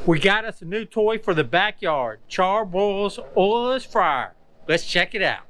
We got us a new toy for the backyard, Char-Broil's oilless fryer. Let's check it out.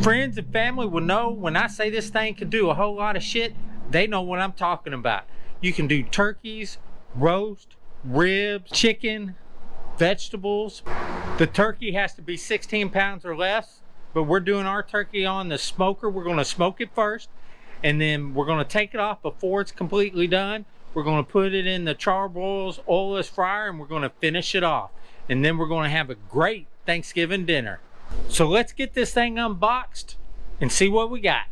Friends and family will know when I say this thing can do a whole lot of shit, they know what I'm talking about. You can do turkeys, roast, ribs, chicken, vegetables. The turkey has to be 16 pounds or less, but we're doing our turkey on the smoker. We're gonna smoke it first, and then we're gonna take it off before it's completely done. We're gonna put it in the Char-Broil's oilless fryer, and we're gonna finish it off. And then we're gonna have a great Thanksgiving dinner. So let's get this thing unboxed and see what we got.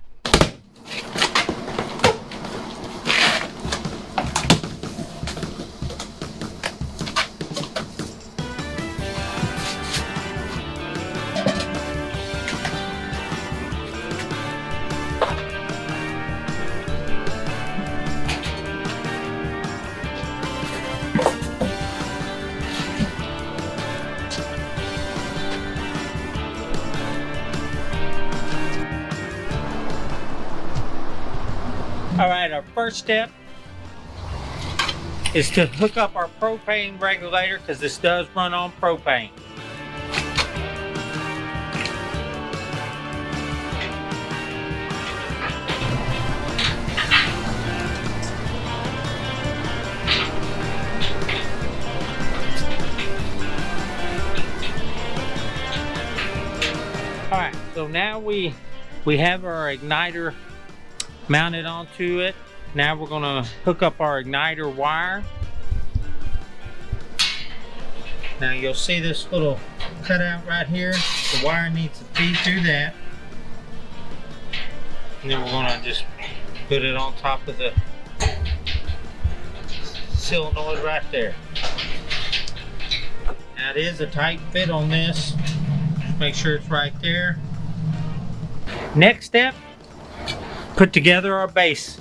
All right, our first step is to hook up our propane regulator, because this does run on propane. All right, so now we have our igniter mounted onto it. Now we're gonna hook up our igniter wire. Now you'll see this little cutout right here. The wire needs to feed through that. And then we're gonna just put it on top of the solenoid right there. Now it is a tight fit on this. Just make sure it's right there. Next step, put together our base.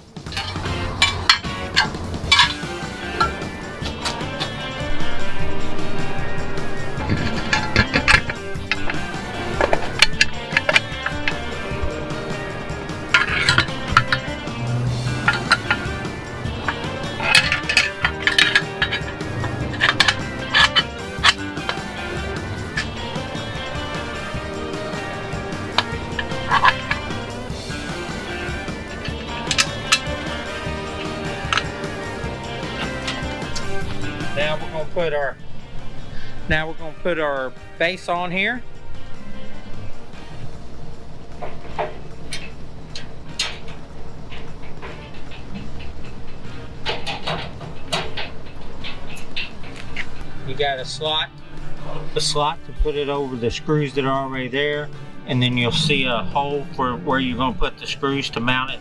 Now we're gonna put our base on here. You got a slot to put it over the screws that are already there, and then you'll see a hole for where you're gonna put the screws to mount it.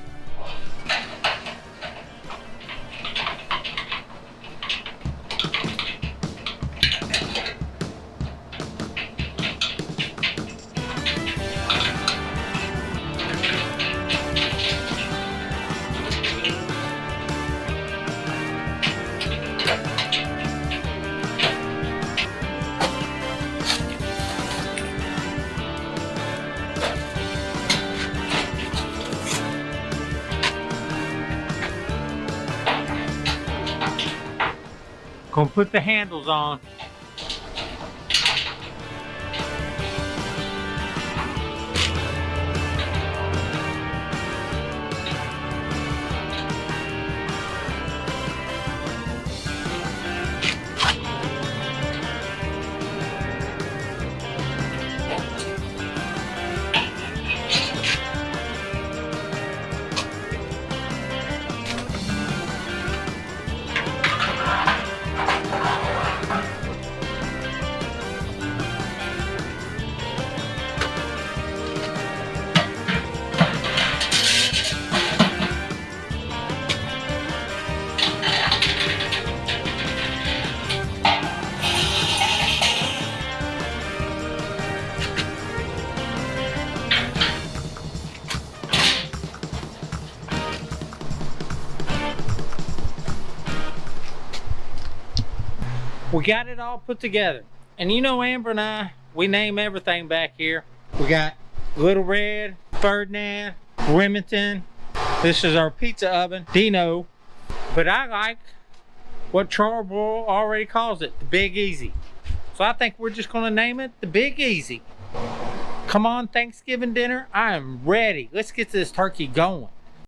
Gonna put the handles on. We got it all put together. And you know Amber and I, we name everything back here. We got Little Red, Ferdinand, Remington. This is our pizza oven, Dino. But I like what Char-Broil already calls it, the Big Easy. So I think we're just gonna name it the Big Easy. Come on, Thanksgiving dinner, I am ready. Let's get this turkey going.